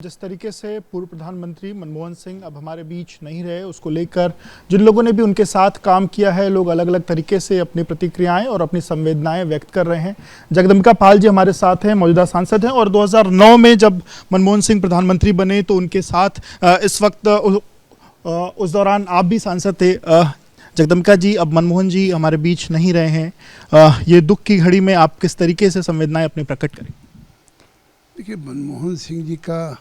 जिस तरीके से पूर्व प्रधानमंत्री मनमोहन सिंह अब हमारे बीच नहीं रहे, उसको लेकर जिन लोगों ने भी उनके साथ काम किया है, लोग अलग अलग तरीके से अपनी प्रतिक्रियाएं और अपनी संवेदनाएं व्यक्त कर रहे हैं। जगदम्बिका पाल जी हमारे साथ हैं, मौजूदा सांसद हैं और 2009 में जब मनमोहन सिंह प्रधानमंत्री बने तो उनके साथ इस वक्त उस दौरान आप भी सांसद थे। जगदम्बिका जी, अब मनमोहन जी हमारे बीच नहीं रहे हैं, ये दुख की घड़ी में आप किस तरीके से संवेदनाएं अपने प्रकट करें? देखिए, मनमोहन सिंह जी का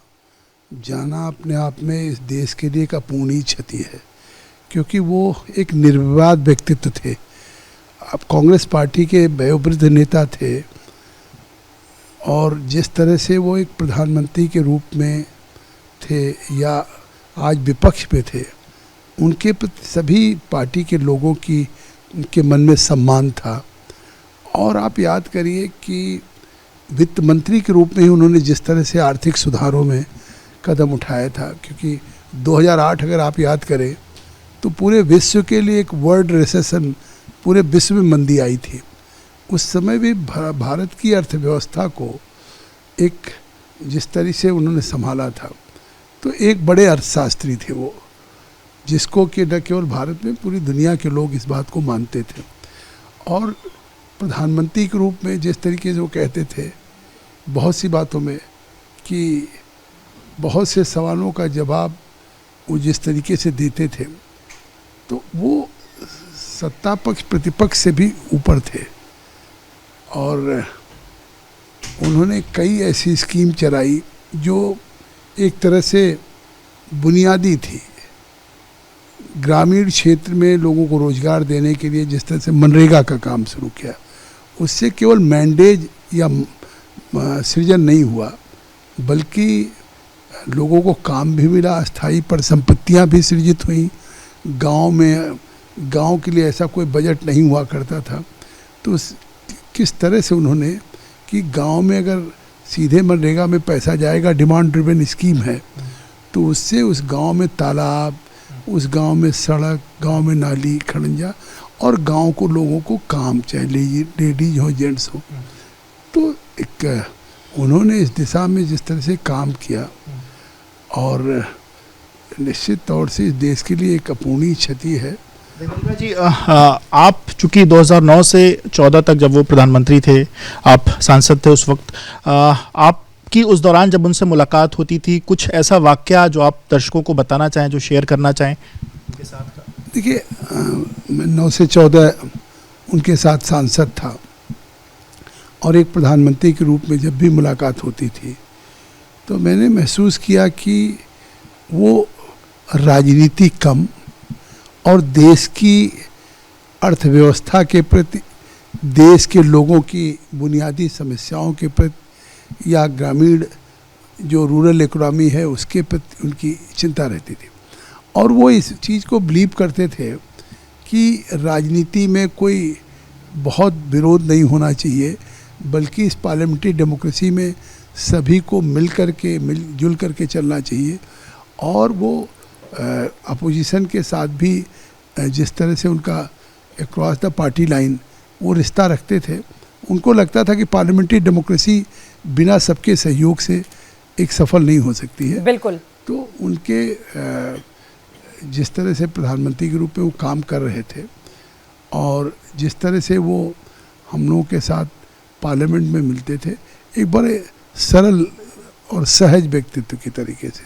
जाना अपने आप में इस देश के लिए एक अपूर्णीय क्षति है, क्योंकि वो एक निर्विवाद व्यक्तित्व थे। अब कांग्रेस पार्टी के वयोवृद्ध नेता थे और जिस तरह से वो एक प्रधानमंत्री के रूप में थे या आज विपक्ष में थे, उनके प्रति सभी पार्टी के लोगों की उनके मन में सम्मान था। और आप याद करिए कि वित्त मंत्री के रूप में ही उन्होंने जिस तरह से आर्थिक सुधारों में कदम उठाया था, क्योंकि 2008 अगर आप याद करें तो पूरे विश्व के लिए एक वर्ल्ड रिसेशन, पूरे विश्व में मंदी आई थी। उस समय भी भारत की अर्थव्यवस्था को एक जिस तरह से उन्होंने संभाला था, तो एक बड़े अर्थशास्त्री थे वो, जिसको कि न केवल भारत में पूरी दुनिया के लोग इस बात को मानते थे। और प्रधानमंत्री के रूप में जिस तरीके से वो कहते थे बहुत सी बातों में कि बहुत से सवालों का जवाब वो जिस तरीके से देते थे, तो वो सत्ता पक्ष प्रतिपक्ष से भी ऊपर थे। और उन्होंने कई ऐसी स्कीम चलाई जो एक तरह से बुनियादी थी। ग्रामीण क्षेत्र में लोगों को रोजगार देने के लिए जिस तरह से मनरेगा का काम शुरू किया, उससे केवल मैंडेज या सृजन नहीं हुआ, बल्कि लोगों को काम भी मिला, स्थायी परिसंपत्तियां भी सृजित हुई। गांव के लिए ऐसा कोई बजट नहीं हुआ करता था, तो किस तरह से उन्होंने कि गांव में अगर सीधे मनरेगा में पैसा जाएगा, डिमांड ड्रिवन स्कीम है, तो उससे उस गांव में तालाब, उस गांव में सड़क, गांव में नाली खड़ंजा और गांव को लोगों को काम, चाहे लेडीज हो जेंट्स हो। तो एक उन्होंने इस दिशा में जिस तरह से काम किया, और निश्चित तौर से इस देश के लिए एक अपूर्णीय क्षति है। जगदम्बिका जी, आप चूंकि 2009 से 14 तक जब वो प्रधानमंत्री थे, आप सांसद थे उस वक्त, आपकी उस दौरान जब उनसे मुलाकात होती थी, कुछ ऐसा वाकया जो आप दर्शकों को बताना चाहें, जो शेयर करना चाहें उनके साथ का? देखिए, मैं 9 से 14 उनके साथ सांसद था और एक प्रधानमंत्री के रूप में जब भी मुलाकात होती थी तो मैंने महसूस किया कि वो राजनीति कम और देश की अर्थव्यवस्था के प्रति, देश के लोगों की बुनियादी समस्याओं के प्रति या ग्रामीण जो रूरल इकोनॉमी है उसके प्रति उनकी चिंता रहती थी। और वो इस चीज़ को बिलीव करते थे कि राजनीति में कोई बहुत विरोध नहीं होना चाहिए, बल्कि इस पार्लियामेंट्री डेमोक्रेसी में सभी को मिलजुल करके चलना चाहिए। और वो अपोजिशन के साथ भी जिस तरह से उनका अक्रॉस द पार्टी लाइन वो रिश्ता रखते थे, उनको लगता था कि पार्लियामेंट्री डेमोक्रेसी बिना सबके सहयोग से एक सफल नहीं हो सकती है। बिल्कुल। तो उनके जिस तरह से प्रधानमंत्री के रूप में वो काम कर रहे थे और जिस तरह से वो हम लोगों के साथ पार्लियामेंट में मिलते थे, एक बड़े सरल और सहज व्यक्तित्व की तरीके से,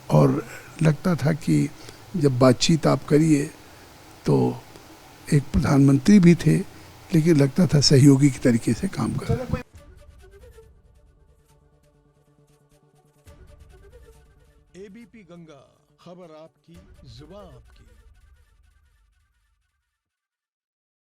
और लगता था कि जब बातचीत आप करिए तो एक प्रधानमंत्री भी थे, लेकिन लगता था सहयोगी की तरीके से काम कर रहे हैं। एबीपी गंगा, खबर आपकी, जुबान आपकी।